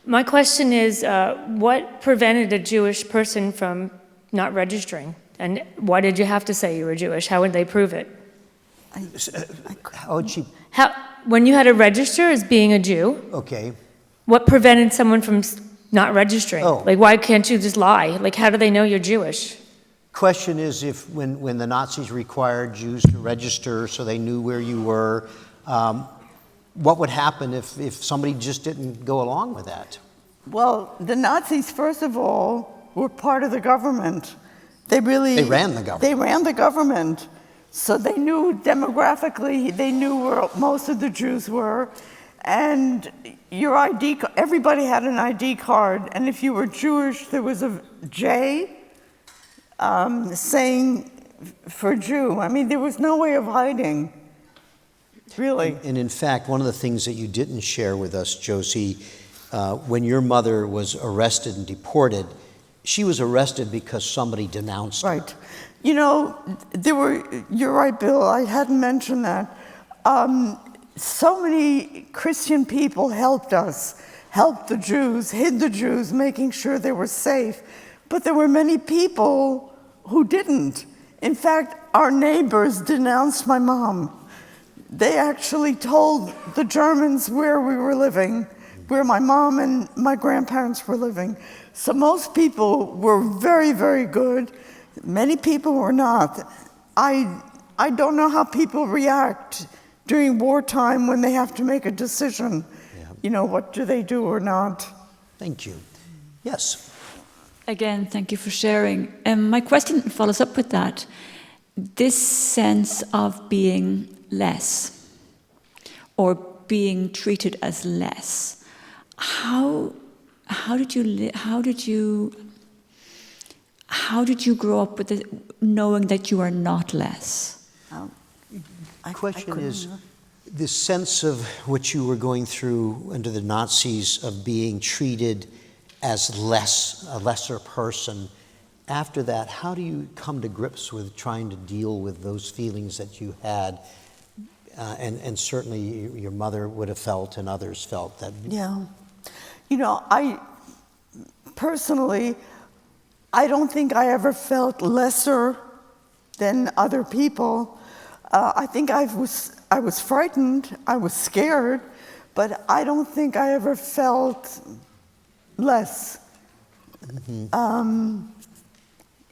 Speaker 3: My question is, what prevented a Jewish person from not registering? And why did you have to say you were Jewish? How would they prove it?
Speaker 1: How would she?
Speaker 3: When you had to register as being a Jew,
Speaker 1: Okay.
Speaker 3: what prevented someone from not registering?
Speaker 1: Oh.
Speaker 3: Like, why can't you just lie? Like, how do they know you're Jewish?
Speaker 1: Question is, if when the Nazis required Jews to register so they knew where you were, what would happen if somebody just didn't go along with that?
Speaker 2: Well, the Nazis, first of all, were part of the government. They
Speaker 1: ran the government.
Speaker 2: They ran the government. So they knew demographically, they knew where most of the Jews were. And your ID, everybody had an ID card. And if you were Jewish, there was a J saying for Jew. I mean, there was no way of hiding, really.
Speaker 1: And in fact, one of the things that you didn't share with us, Josy, when your mother was arrested and deported, she was arrested because somebody denounced her.
Speaker 2: Right. You know, you're right, Bill, I hadn't mentioned that. So many Christian people helped us, helped the Jews, hid the Jews, making sure they were safe. But there were many people who didn't. In fact, our neighbors denounced my mom. They actually told the Germans where we were living, where my mom and my grandparents were living. So most people were very, very good. Many people were not. I don't know how people react during wartime when they have to make a decision.
Speaker 1: Yeah.
Speaker 2: You know, what do they do or not?
Speaker 1: Thank you. Yes.
Speaker 4: Again, thank you for sharing. My question follows up with that. This sense of being less or being treated as less, how did you grow up with it, knowing that you are not less?
Speaker 1: The question is, the sense of what you were going through under the Nazis of being treated as a lesser person. After that, how do you come to grips with trying to deal with those feelings that you had? And certainly your mother would have felt and others felt that.
Speaker 2: Yeah. You know, I personally don't think I ever felt lesser than other people. I think I was frightened, I was scared, but I don't think I ever felt less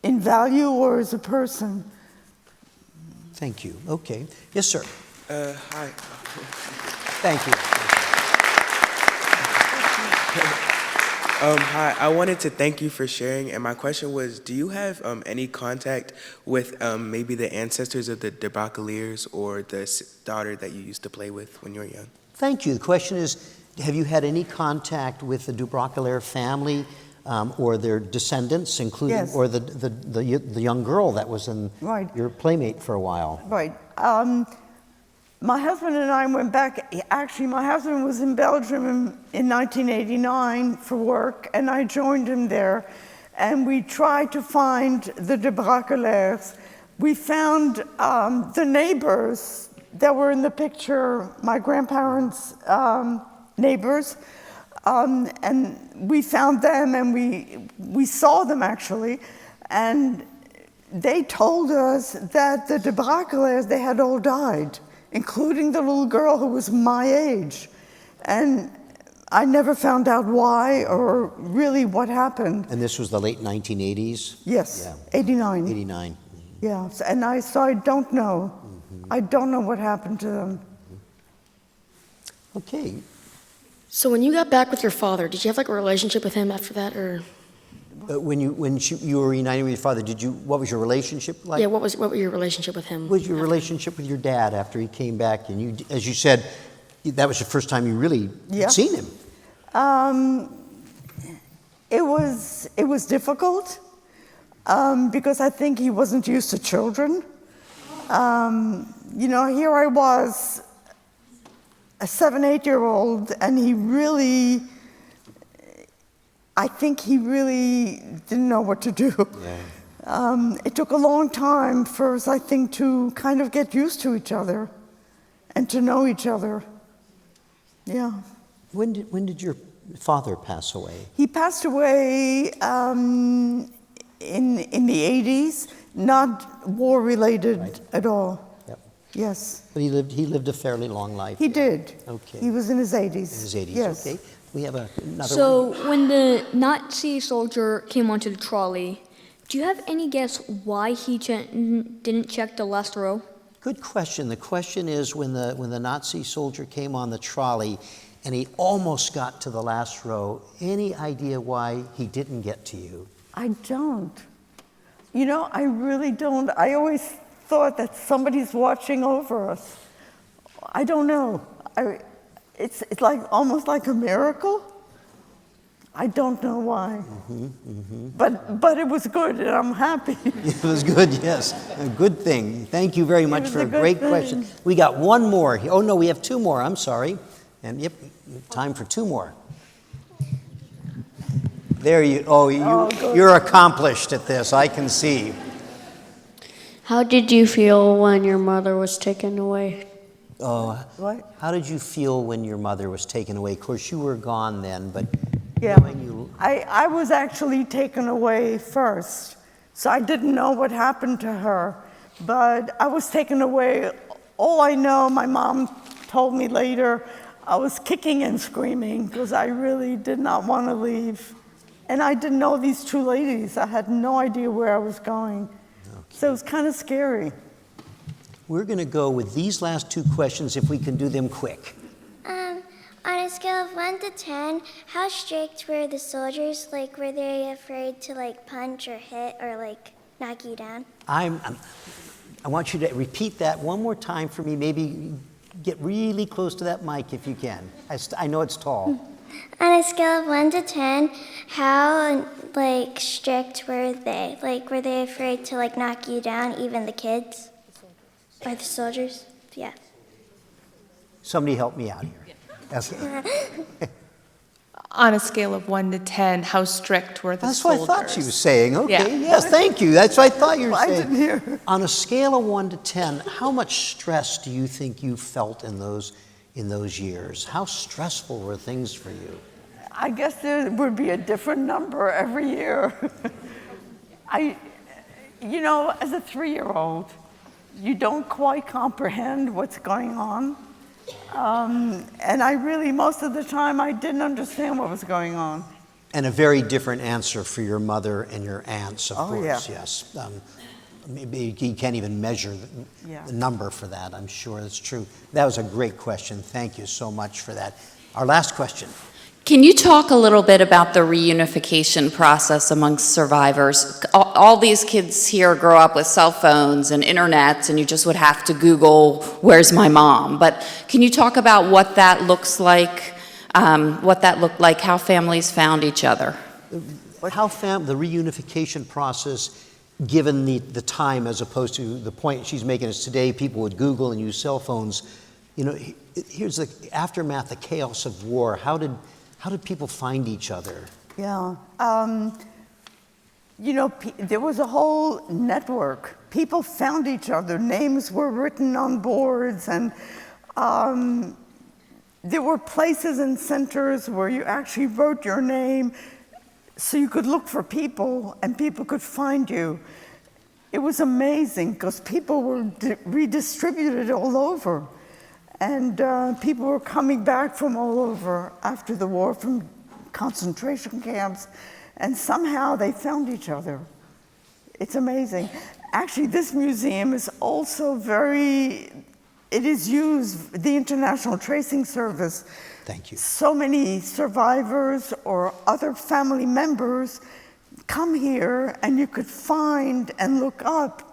Speaker 2: in value or as a person.
Speaker 1: Thank you. Okay. Yes, sir.
Speaker 5: Hi.
Speaker 1: Thank you.
Speaker 5: Hi, I wanted to thank you for sharing, and my question was, do you have any contact with maybe the ancestors of the de Brocqueliers or the daughter that you used to play with when you were young?
Speaker 1: Thank you. The question is, have you had any contact with the de Brocquelier family or their descendants, including,
Speaker 2: Yes.
Speaker 1: or the young girl that was in
Speaker 2: Right.
Speaker 1: your playmate for a while?
Speaker 2: Right. My husband and I went back. Actually, my husband was in Belgium in 1989 for work, and I joined him there. And we tried to find the de Brocqueliers. We found the neighbors that were in the picture, my grandparents' neighbors. And we found them, and we saw them, actually. And they told us that the de Brocqueliers, they had all died, including the little girl who was my age. And I never found out why or really what happened.
Speaker 1: And this was the late 1980s?
Speaker 2: Yes,
Speaker 1: Yeah.
Speaker 2: 89.
Speaker 1: 89.
Speaker 2: Yeah, so I don't know. I don't know what happened to them.
Speaker 1: Okay.
Speaker 6: So when you got back with your father, did you have like a relationship with him after that, or?
Speaker 1: When you were reunited with your father, what was your relationship like?
Speaker 6: Yeah, what was your relationship with him?
Speaker 1: What was your relationship with your dad after he came back? And you, as you said, that was the first time you really had seen him.
Speaker 2: It was difficult because I think he wasn't used to children. You know, here I was, a 7-8-year-old, and I think he really didn't know what to do.
Speaker 1: Yeah.
Speaker 2: It took a long time for us, I think, to kind of get used to each other and to know each other. Yeah.
Speaker 1: When did your father pass away?
Speaker 2: He passed away in the 80s, not war-related at all.
Speaker 1: Yep.
Speaker 2: Yes.
Speaker 1: But he lived a fairly long life.
Speaker 2: He did.
Speaker 1: Okay.
Speaker 2: He was in his 80s.
Speaker 1: In his 80s.
Speaker 2: Yes.
Speaker 1: Okay. We have another
Speaker 7: So
Speaker 1: one.
Speaker 7: when the Nazi soldier came onto the trolley, do you have any guess why he didn't check the last row?
Speaker 1: Good question. The question is when the Nazi soldier came on the trolley and he almost got to the last row, any idea why he didn't get to you?
Speaker 2: I don't. You know, I really don't. I always thought that somebody's watching over us. I don't know. It's like almost like a miracle. I don't know why. But it was good, and I'm happy.
Speaker 1: It was good, yes. A good thing. Thank you very much
Speaker 2: was
Speaker 1: for
Speaker 2: a
Speaker 1: a
Speaker 2: good
Speaker 1: great
Speaker 2: thing.
Speaker 1: question. We got one more. Oh, no, we have two more. I'm sorry. And yep, time for two more. There you're accomplished at this, I can see.
Speaker 8: How did you feel when your mother was taken away?
Speaker 2: What?
Speaker 1: How did you feel when your mother was taken away? Of course, you were gone then, but
Speaker 2: Yeah.
Speaker 1: knowing you,
Speaker 2: I was actually taken away first, so I didn't know what happened to her. But I was taken away. All I know, my mom told me later, I was kicking and screaming because I really did not want to leave. And I didn't know these two ladies. I had no idea where I was going. So it was kind of scary.
Speaker 1: we're going to go with these last two questions if we can do them quick.
Speaker 9: On a scale of 1 to 10, how strict were the soldiers? Like, were they afraid to, like, punch or hit or, like, knock you down?
Speaker 1: I want you to repeat that one more time for me. Maybe get really close to that mic if you can. I know it's tall.
Speaker 9: On a scale of 1 to 10, how, like, strict were they? Like, were they afraid to, like, knock you down, even the kids? Or the soldiers? Yeah.
Speaker 1: Somebody help me out here.
Speaker 10: On a scale of 1 to 10, how strict were the
Speaker 1: That's
Speaker 10: soldiers?
Speaker 1: what I thought she was saying. Okay,
Speaker 10: Yeah.
Speaker 1: yes, thank you. That's what I thought you were
Speaker 2: I
Speaker 1: saying.
Speaker 2: didn't hear.
Speaker 1: On a scale of 1 to 10, how much stress do you think you felt in those years? How stressful were things for you?
Speaker 2: I guess there would be a different number every year. You know, as a 3-year-old, you don't quite comprehend what's going on. And I really, most of the time, I didn't understand what was going on.
Speaker 1: And a very different answer for your mother and your aunts, of course,
Speaker 2: yeah.
Speaker 1: yes. Maybe you can't even measure
Speaker 2: Yeah.
Speaker 1: the number for that, I'm sure that's true. That was a great question. Thank you so much for that. Our last question.
Speaker 11: Can you talk a little bit about the reunification process amongst survivors? All these kids here grow up with cell phones and internets, and you just would have to Google, "Where's my mom?" But can you talk about what that looks like, how families found each other?
Speaker 1: How the reunification process, given the time as opposed to the point she's making is today, people would Google and use cell phones. You know, here's the aftermath, the chaos of war. How did people find each other?
Speaker 2: Yeah. You know, there was a whole network. People found each other. Names were written on boards, and there were places and centers where you actually wrote your name so you could look for people and people could find you. It was amazing because people were redistributed all over. And people were coming back from all over after the war, from concentration camps, and somehow they found each other. It's amazing. Actually, this museum is also it is used, the International Tracing Service.
Speaker 1: Thank you.
Speaker 2: So many survivors or other family members come here, and you could find and look up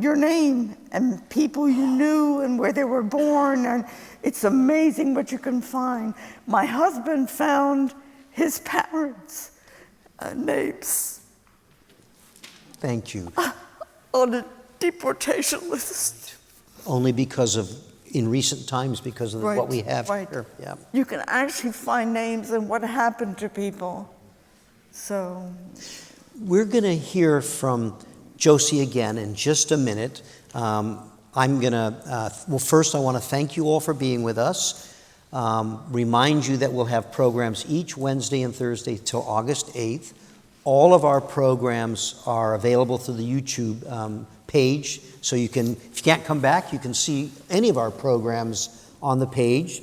Speaker 2: your name and people you knew and where they were born, and it's amazing what you can find. My husband found his parents' names.
Speaker 1: Thank you.
Speaker 2: On a deportation list.
Speaker 1: Only because of, in recent times, because of what we have here. Yeah.
Speaker 2: You can actually find names and what happened to people. So
Speaker 1: we're going to hear from Josy again in just a minute. I'm going to, well, first I want to thank you all for being with us. Remind you that we'll have programs each Wednesday and Thursday till August 8th. All of our programs are available through the YouTube page, so you can, if you can't come back, you can see any of our programs on the page.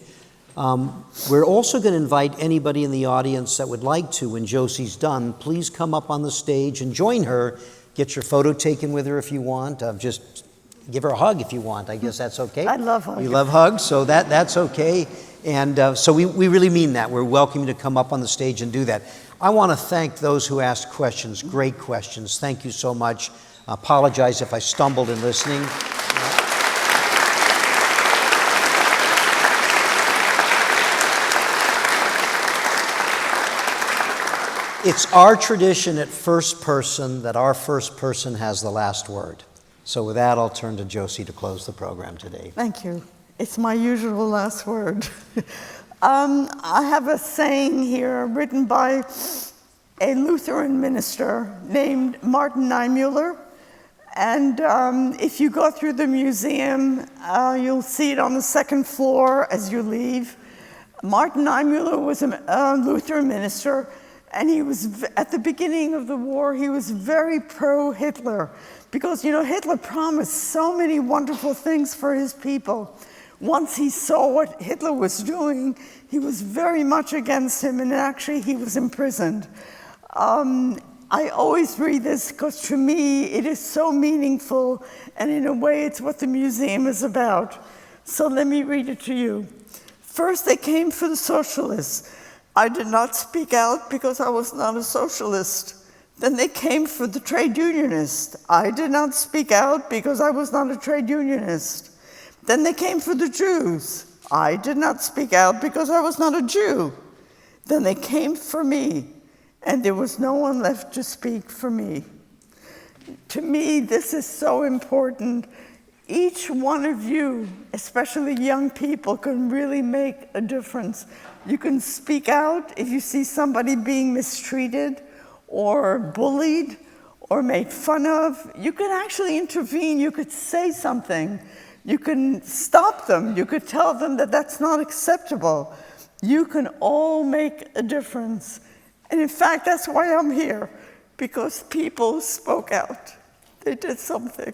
Speaker 1: We're also going to invite anybody in the audience that would like to, when Josy's done, please come up on the stage and join her. Get your photo taken with her if you want. Just give her a hug if you want. I guess that's okay.
Speaker 2: I love hugs.
Speaker 1: You love hugs, so that's okay. And so we really mean that. We're welcome you to come up on the stage and do that. I want to thank those who asked questions, great questions. Thank you so much. I apologize if I stumbled in listening. It's our tradition at First Person that our first person has the last word. So with that, I'll turn to Josy to close the program today.
Speaker 2: thank you. It's my usual last word. I have a saying here written by a Lutheran minister named Martin Niemöller. And if you go through the museum, you'll see it on the second floor as you leave. Martin Niemöller was a Lutheran minister, and he was, at the beginning of the war, he was very pro-Hitler. Because, you know, Hitler promised so many wonderful things for his people. Once he saw what Hitler was doing, he was very much against him, and actually he was imprisoned. I always read this because to me it is so meaningful, and in a way it's what the museum is about. So let me read it to you. First they came for the socialists. I did not speak out because I was not a socialist. Then they came for the trade unionists. I did not speak out because I was not a trade unionist. Then they came for the Jews. I did not speak out because I was not a Jew. Then they came for me, and there was no one left to speak for me. To me, this is so important. Each one of you, especially young people, can really make a difference. You can speak out if you see somebody being mistreated or bullied or made fun of. You can actually intervene. You could say something. You can stop them. You could tell them that that's not acceptable. You can all make a difference. And in fact, that's why I'm here, because people spoke out. They did something.